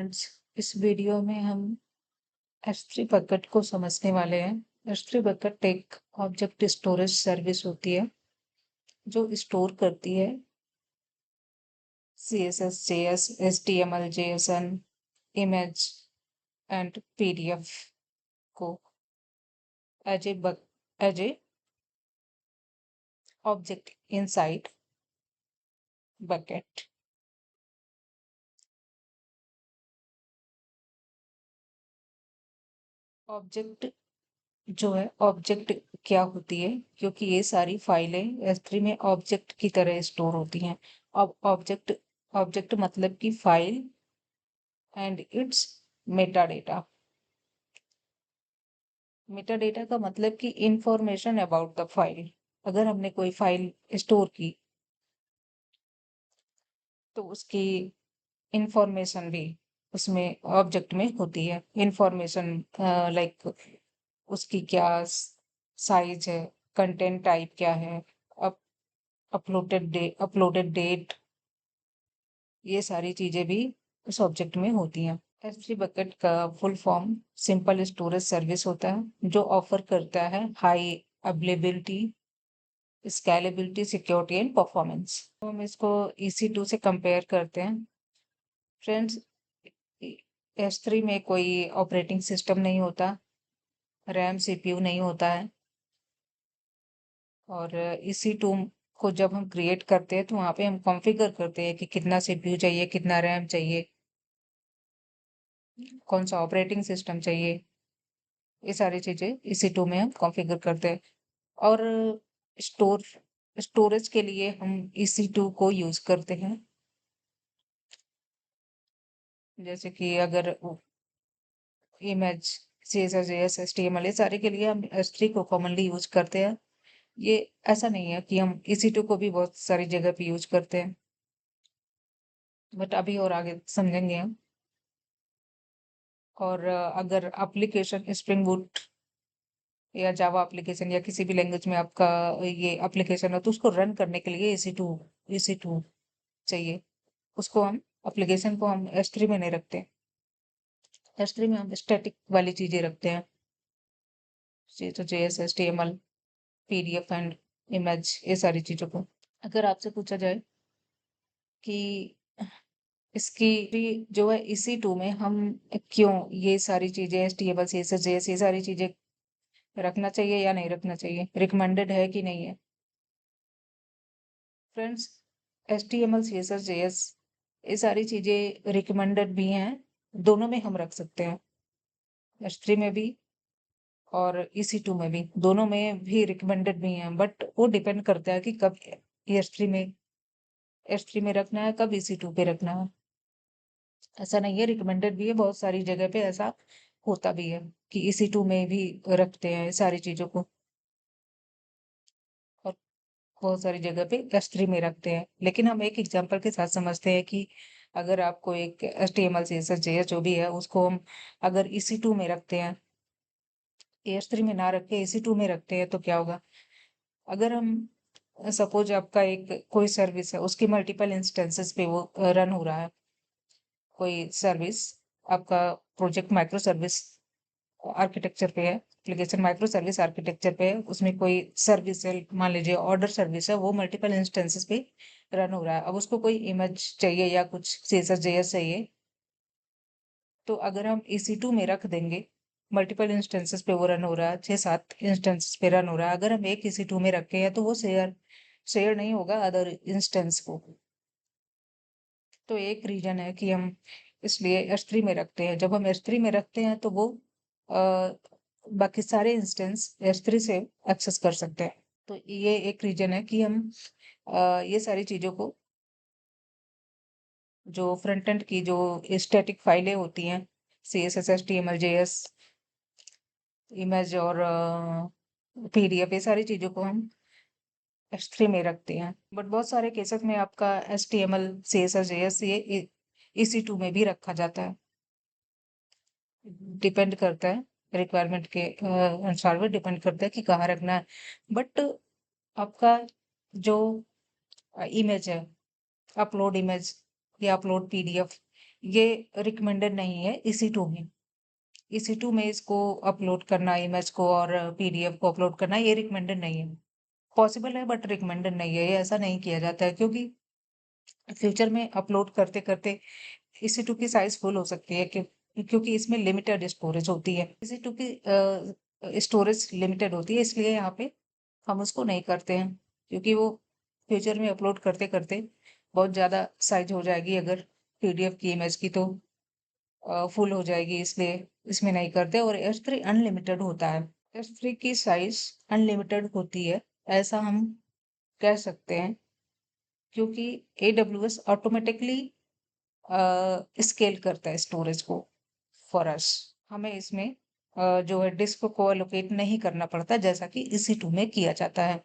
Friends, इस video में हम S3 बकेट को समझने वाले हैं। S3 बकेट एक ऑब्जेक्ट स्टोरेज सर्विस होती है जो स्टोर करती है CSS, JS, HTML, JSON, image and PDF को as a object inside bucket. Object जो है ऑब्जेक्ट क्या होती है, क्योंकि ये सारी फाइलें S3 में ऑब्जेक्ट की तरह स्टोर होती हैं। अब ऑब्जेक्ट ऑब्जेक्ट मतलब कि file and it's Meta data. Meta data का मतलब कि इंफॉर्मेशन अबाउट द फाइल। अगर हमने कोई फाइल स्टोर की तो उसकी इंफॉर्मेशन भी उसमें ऑब्जेक्ट में होती है। इंफॉर्मेशन लाइक उसकी क्या साइज है, कंटेंट टाइप क्या है, अप अपलोडेड डेट, ये सारी चीजें भी उस ऑब्जेक्ट में होती हैं। S3 बकेट का full form simple storage service होता है जो ऑफर करता है high availability, scalability, security and performance. तो हम इसको EC2 से कंपेयर करते हैं। फ्रेंड्स, S3 में कोई ऑपरेटिंग सिस्टम नहीं होता, रैम CPU नहीं होता है, और EC2 को जब हम क्रिएट करते हैं तो वहाँ पे हम कॉन्फ़िगर करते हैं कि कितना CPU चाहिए, कितना रैम चाहिए, कौन सा ऑपरेटिंग सिस्टम चाहिए। ये सारी चीजें EC2 में हम कॉन्फ़िगर करते हैं। और स्टोर स्टोरेज के लिए हम EC2 को यूज करते हैं। जैसे कि अगर इमेज, CSS, HTML, ये सारे के लिए हम S3 को कॉमनली यूज करते हैं। ये ऐसा नहीं है कि हम EC2 को भी बहुत सारी जगह पे यूज करते हैं, बट अभी और आगे समझेंगे हम। और अगर एप्लीकेशन स्प्रिंग बूट या जावा एप्लीकेशन या किसी भी लैंग्वेज में आपका ये एप्लीकेशन है तो उसको रन करने के लिए EC2 चाहिए। उसको हम एप्लीकेशन को हम S3 में नहीं रखते। S3 में हम स्टैटिक वाली चीजें रखते हैं, तो JS, HTML, PDF and image, ये सारी चीजों को। अगर आपसे पूछा जाए कि इसकी भी जो है EC2 में हम क्यों ये सारी चीजें HTML, CSS, JS, ये सारी चीजें रखना चाहिए या नहीं रखना चाहिए, रिकमेंडेड है कि नहीं है। फ्रेंड्स, HTML, CSS, JS, ये सारी चीजें रिकमेंडेड भी हैं। दोनों में हम रख सकते हैं, S3 में भी और EC2 में भी। दोनों में भी रिकमेंडेड भी हैं, बट वो डिपेंड करता है कि कब S3 में रखना है, कब EC2 पे रखना है। ऐसा नहीं है, रिकमेंडेड भी है, बहुत सारी जगह पे ऐसा होता भी है कि EC2 में भी रखते हैं सारी चीजों को, और बहुत सारी जगह पे S3 में रखते हैं। लेकिन हम एक एग्जांपल के साथ समझते हैं कि अगर आपको एक HTML, CSS, JS जो भी है उसको हम अगर EC2 में रखते हैं, S3 में ना रख के EC2 में रखते हैं, तो क्या होगा। अगर हम सपोज आपका एक कोई सर्विस है, उसकी मल्टीपल इंस्टेंसेस पे वो रन हो रहा है। कोई सर्विस, आपका प्रोजेक्ट माइक्रो सर्विस आर्किटेक्चर पे है, एप्लीकेशन माइक्रो सर्विस आर्किटेक्चर पे है, उसमें कोई सर्विस है, मान लीजिए ऑर्डर सर्विस है, वो मल्टीपल इंस्टेंसेस पे रन हो रहा है। अब उसको कोई इमेज चाहिए या कुछ CSS, JS चाहिए, तो अगर हम EC2 में रख देंगे, मल्टीपल इंस्टेंसेस पे वो रन हो रहा है, 6-7 इंस्टेंसेस पे रन हो रहा है, अगर हम एक EC2 में रखे हैं तो वो शेयर शेयर नहीं होगा अदर इंस्टेंस को। तो एक रीजन है कि हम इसलिए S3 में रखते हैं। जब हम S3 में रखते हैं तो वो अ, बाकी सारे इंस्टेंस S3 से एक्सेस कर सकते हैं। तो ये एक रीजन है कि हम ये सारी चीजों को, जो फ्रंट एंड की जो स्टैटिक फाइलें होती हैं, CSS, HTML, JS, इमेज और PDF, ये सारी चीजों को हम S3 में रखते हैं। बट बहुत सारे केसेस में आपका HTML, CSS, JS ये EC2 में भी रखा जाता है। डिपेंड करता है, रिक्वायरमेंट के अनुसार भी डिपेंड करता है कि कहाँ रखना है। बट आपका जो इमेज है, अपलोड इमेज या अपलोड PDF, ये रिकमेंडेड नहीं है EC2 में। EC2 में इसको अपलोड करना, इमेज को और PDF को अपलोड करना, ये रिकमेंडेड नहीं है। पॉसिबल है बट रिकमेंडेड नहीं है, ये ऐसा नहीं किया जाता है, क्योंकि फ्यूचर में अपलोड करते करते EC2 की साइज फुल हो सकती है, क्योंकि इसमें लिमिटेड स्टोरेज होती है। EC2 की स्टोरेज लिमिटेड होती है, इसलिए यहाँ पे हम उसको नहीं करते हैं, क्योंकि वो फ्यूचर में अपलोड करते करते बहुत ज़्यादा साइज हो जाएगी, अगर PDF की इमेज की, तो फुल हो जाएगी, इसलिए इसमें नहीं करते। और S3 अनलिमिटेड होता है। S3 की साइज अनलिमिटेड होती है, ऐसा हम कह सकते हैं, क्योंकि AWS ऑटोमेटिकली स्केल करता है स्टोरेज को फॉर अस। हमें इसमें जो है डिस्क को एलोकेट नहीं करना पड़ता, जैसा कि EC2 में किया जाता है।